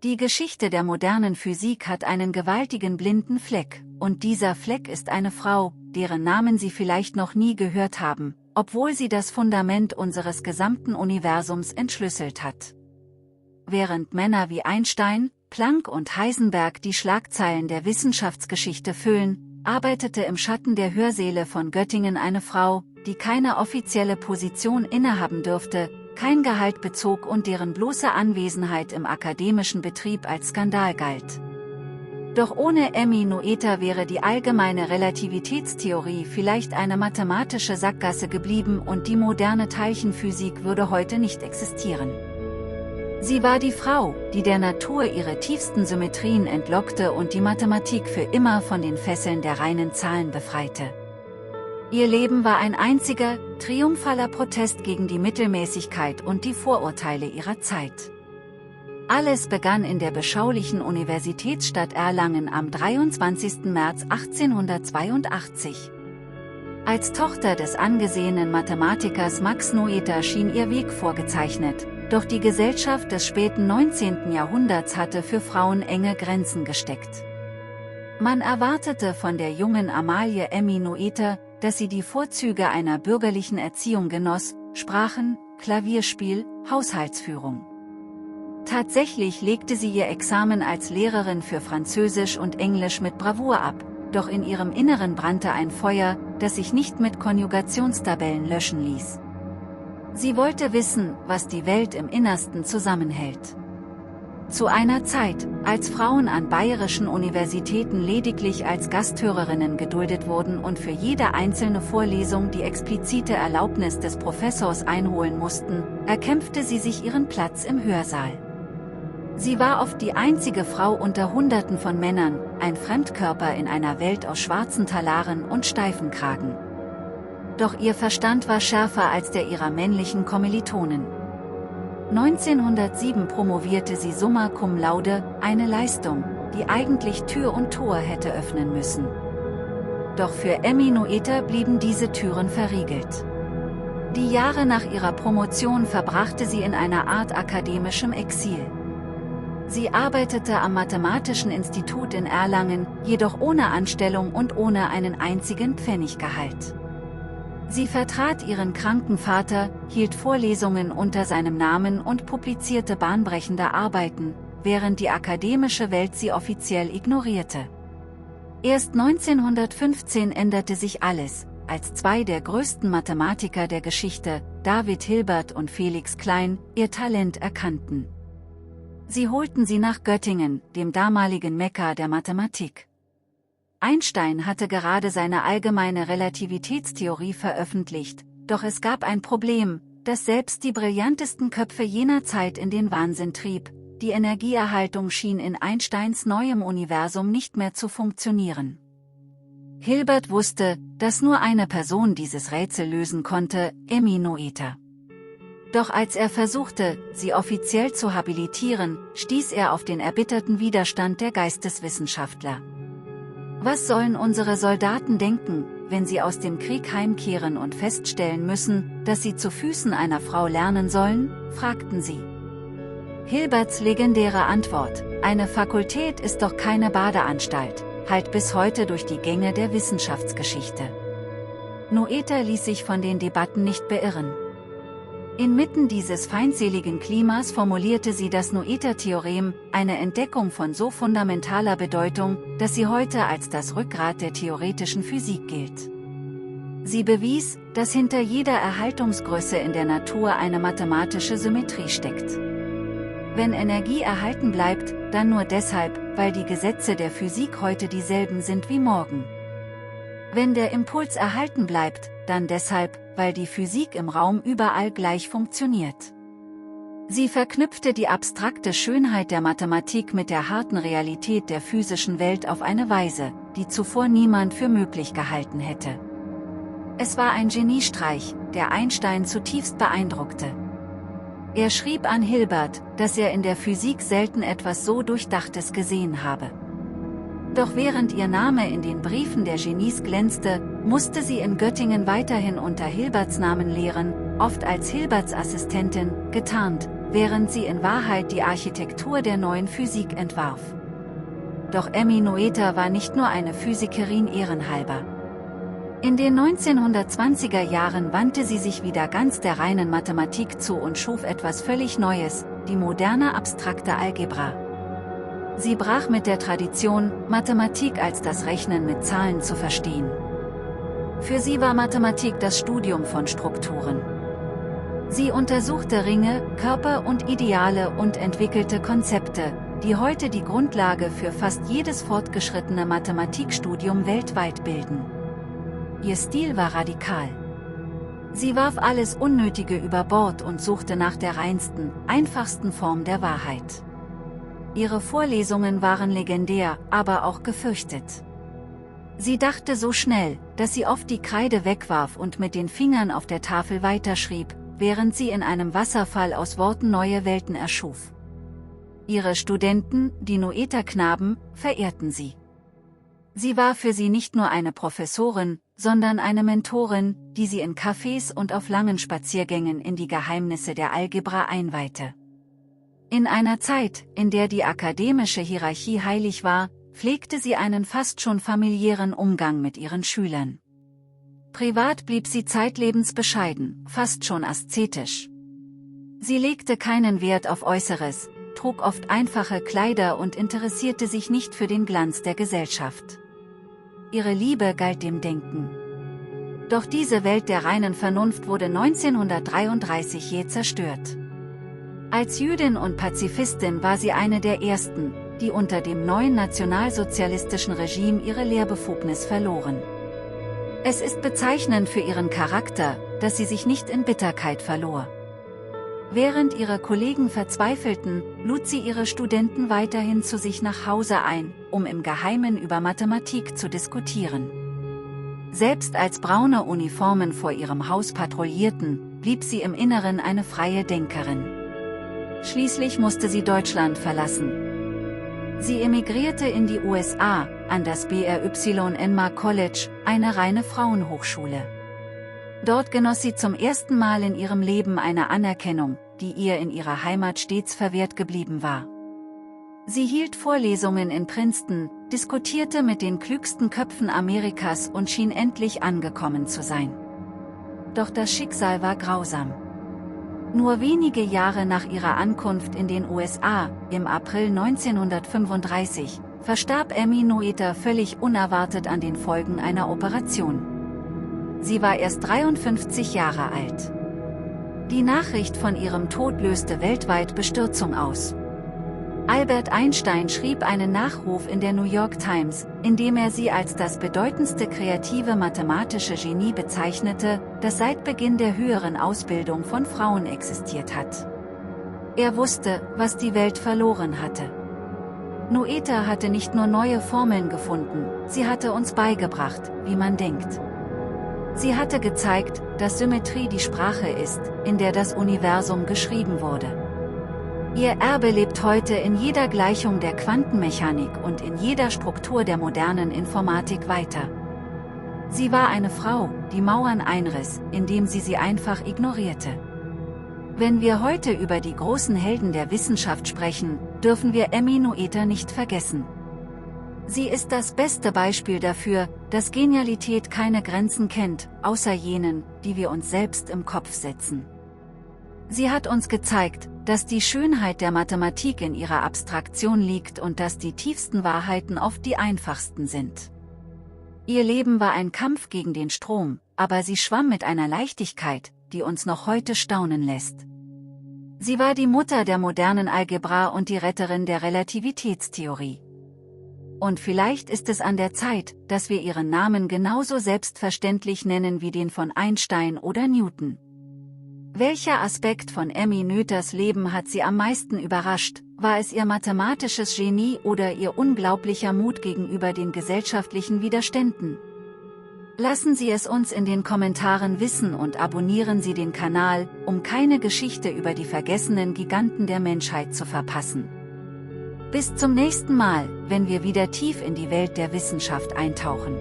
Die Geschichte der modernen Physik hat einen gewaltigen blinden Fleck, und dieser Fleck ist eine Frau, deren Namen Sie vielleicht noch nie gehört haben, obwohl sie das Fundament unseres gesamten Universums entschlüsselt hat. Während Männer wie Einstein, Planck und Heisenberg die Schlagzeilen der Wissenschaftsgeschichte füllen, arbeitete im Schatten der Hörsäle von Göttingen eine Frau, die keine offizielle Position innehaben dürfte, kein Gehalt bezog und deren bloße Anwesenheit im akademischen Betrieb als Skandal galt. Doch ohne Emmy Noether wäre die allgemeine Relativitätstheorie vielleicht eine mathematische Sackgasse geblieben und die moderne Teilchenphysik würde heute nicht existieren. Sie war die Frau, die der Natur ihre tiefsten Symmetrien entlockte und die Mathematik für immer von den Fesseln der reinen Zahlen befreite. Ihr Leben war ein einziger, triumphaler Protest gegen die Mittelmäßigkeit und die Vorurteile ihrer Zeit. Alles begann in der beschaulichen Universitätsstadt Erlangen am 23. März 1882. Als Tochter des angesehenen Mathematikers Max Noether schien ihr Weg vorgezeichnet, doch die Gesellschaft des späten 19. Jahrhunderts hatte für Frauen enge Grenzen gesteckt. Man erwartete von der jungen Amalie Emmy Noether, dass sie die Vorzüge einer bürgerlichen Erziehung genoss: Sprachen, Klavierspiel, Haushaltsführung. Tatsächlich legte sie ihr Examen als Lehrerin für Französisch und Englisch mit Bravour ab, doch in ihrem Inneren brannte ein Feuer, das sich nicht mit Konjugationstabellen löschen ließ. Sie wollte wissen, was die Welt im Innersten zusammenhält. Zu einer Zeit, als Frauen an bayerischen Universitäten lediglich als Gasthörerinnen geduldet wurden und für jede einzelne Vorlesung die explizite Erlaubnis des Professors einholen mussten, erkämpfte sie sich ihren Platz im Hörsaal. Sie war oft die einzige Frau unter Hunderten von Männern, ein Fremdkörper in einer Welt aus schwarzen Talaren und steifen Kragen. Doch ihr Verstand war schärfer als der ihrer männlichen Kommilitonen. 1907 promovierte sie summa cum laude, eine Leistung, die eigentlich Tür und Tor hätte öffnen müssen. Doch für Emmy Noether blieben diese Türen verriegelt. Die Jahre nach ihrer Promotion verbrachte sie in einer Art akademischem Exil. Sie arbeitete am Mathematischen Institut in Erlangen, jedoch ohne Anstellung und ohne einen einzigen Pfenniggehalt. Sie vertrat ihren kranken Vater, hielt Vorlesungen unter seinem Namen und publizierte bahnbrechende Arbeiten, während die akademische Welt sie offiziell ignorierte. Erst 1915 änderte sich alles, als zwei der größten Mathematiker der Geschichte, David Hilbert und Felix Klein, ihr Talent erkannten. Sie holten sie nach Göttingen, dem damaligen Mekka der Mathematik. Einstein hatte gerade seine allgemeine Relativitätstheorie veröffentlicht, doch es gab ein Problem, das selbst die brillantesten Köpfe jener Zeit in den Wahnsinn trieb: Die Energieerhaltung schien in Einsteins neuem Universum nicht mehr zu funktionieren. Hilbert wusste, dass nur eine Person dieses Rätsel lösen konnte: Emmy Noether. Doch als er versuchte, sie offiziell zu habilitieren, stieß er auf den erbitterten Widerstand der Geisteswissenschaftler. Was sollen unsere Soldaten denken, wenn sie aus dem Krieg heimkehren und feststellen müssen, dass sie zu Füßen einer Frau lernen sollen, fragten sie. Hilberts legendäre Antwort: Eine Fakultät ist doch keine Badeanstalt, hallt bis heute durch die Gänge der Wissenschaftsgeschichte. Noether ließ sich von den Debatten nicht beirren. Inmitten dieses feindseligen Klimas formulierte sie das Noether-Theorem, eine Entdeckung von so fundamentaler Bedeutung, dass sie heute als das Rückgrat der theoretischen Physik gilt. Sie bewies, dass hinter jeder Erhaltungsgröße in der Natur eine mathematische Symmetrie steckt. Wenn Energie erhalten bleibt, dann nur deshalb, weil die Gesetze der Physik heute dieselben sind wie morgen. Wenn der Impuls erhalten bleibt, dann deshalb, weil die Physik im Raum überall gleich funktioniert. Sie verknüpfte die abstrakte Schönheit der Mathematik mit der harten Realität der physischen Welt auf eine Weise, die zuvor niemand für möglich gehalten hätte. Es war ein Geniestreich, der Einstein zutiefst beeindruckte. Er schrieb an Hilbert, dass er in der Physik selten etwas so Durchdachtes gesehen habe. Doch während ihr Name in den Briefen der Genies glänzte, musste sie in Göttingen weiterhin unter Hilberts Namen lehren, oft als Hilberts Assistentin, getarnt, während sie in Wahrheit die Architektur der neuen Physik entwarf. Doch Emmy Noether war nicht nur eine Physikerin ehrenhalber. In den 1920er Jahren wandte sie sich wieder ganz der reinen Mathematik zu und schuf etwas völlig Neues, die moderne abstrakte Algebra. Sie brach mit der Tradition, Mathematik als das Rechnen mit Zahlen zu verstehen. Für sie war Mathematik das Studium von Strukturen. Sie untersuchte Ringe, Körper und Ideale und entwickelte Konzepte, die heute die Grundlage für fast jedes fortgeschrittene Mathematikstudium weltweit bilden. Ihr Stil war radikal. Sie warf alles Unnötige über Bord und suchte nach der reinsten, einfachsten Form der Wahrheit. Ihre Vorlesungen waren legendär, aber auch gefürchtet. Sie dachte so schnell, dass sie oft die Kreide wegwarf und mit den Fingern auf der Tafel weiterschrieb, während sie in einem Wasserfall aus Worten neue Welten erschuf. Ihre Studenten, die Noether-Knaben, verehrten sie. Sie war für sie nicht nur eine Professorin, sondern eine Mentorin, die sie in Cafés und auf langen Spaziergängen in die Geheimnisse der Algebra einweihte. In einer Zeit, in der die akademische Hierarchie heilig war, pflegte sie einen fast schon familiären Umgang mit ihren Schülern. Privat blieb sie zeitlebens bescheiden, fast schon aszetisch. Sie legte keinen Wert auf Äußeres, trug oft einfache Kleider und interessierte sich nicht für den Glanz der Gesellschaft. Ihre Liebe galt dem Denken. Doch diese Welt der reinen Vernunft wurde 1933 jäh zerstört. Als Jüdin und Pazifistin war sie eine der ersten, die unter dem neuen nationalsozialistischen Regime ihre Lehrbefugnis verloren. Es ist bezeichnend für ihren Charakter, dass sie sich nicht in Bitterkeit verlor. Während ihre Kollegen verzweifelten, lud sie ihre Studenten weiterhin zu sich nach Hause ein, um im Geheimen über Mathematik zu diskutieren. Selbst als braune Uniformen vor ihrem Haus patrouillierten, blieb sie im Inneren eine freie Denkerin. Schließlich musste sie Deutschland verlassen. Sie emigrierte in die USA, an das BRYNMA College, eine reine Frauenhochschule. Dort genoss sie zum ersten Mal in ihrem Leben eine Anerkennung, die ihr in ihrer Heimat stets verwehrt geblieben war. Sie hielt Vorlesungen in Princeton, diskutierte mit den klügsten Köpfen Amerikas und schien endlich angekommen zu sein. Doch das Schicksal war grausam. Nur wenige Jahre nach ihrer Ankunft in den USA, im April 1935, verstarb Emmy Noether völlig unerwartet an den Folgen einer Operation. Sie war erst 53 Jahre alt. Die Nachricht von ihrem Tod löste weltweit Bestürzung aus. Albert Einstein schrieb einen Nachruf in der New York Times, in dem er sie als das bedeutendste kreative mathematische Genie bezeichnete, das seit Beginn der höheren Ausbildung von Frauen existiert hat. Er wusste, was die Welt verloren hatte. Noether hatte nicht nur neue Formeln gefunden, sie hatte uns beigebracht, wie man denkt. Sie hatte gezeigt, dass Symmetrie die Sprache ist, in der das Universum geschrieben wurde. Ihr Erbe lebt heute in jeder Gleichung der Quantenmechanik und in jeder Struktur der modernen Informatik weiter. Sie war eine Frau, die Mauern einriss, indem sie einfach ignorierte. Wenn wir heute über die großen Helden der Wissenschaft sprechen, dürfen wir Emmy Noether nicht vergessen. Sie ist das beste Beispiel dafür, dass Genialität keine Grenzen kennt, außer jenen, die wir uns selbst im Kopf setzen. Sie hat uns gezeigt, dass die Schönheit der Mathematik in ihrer Abstraktion liegt und dass die tiefsten Wahrheiten oft die einfachsten sind. Ihr Leben war ein Kampf gegen den Strom, aber sie schwamm mit einer Leichtigkeit, die uns noch heute staunen lässt. Sie war die Mutter der modernen Algebra und die Retterin der Relativitätstheorie. Und vielleicht ist es an der Zeit, dass wir ihren Namen genauso selbstverständlich nennen wie den von Einstein oder Newton. Welcher Aspekt von Emmy Noethers Leben hat sie am meisten überrascht? War es ihr mathematisches Genie oder ihr unglaublicher Mut gegenüber den gesellschaftlichen Widerständen? Lassen Sie es uns in den Kommentaren wissen und abonnieren Sie den Kanal, um keine Geschichte über die vergessenen Giganten der Menschheit zu verpassen. Bis zum nächsten Mal, wenn wir wieder tief in die Welt der Wissenschaft eintauchen.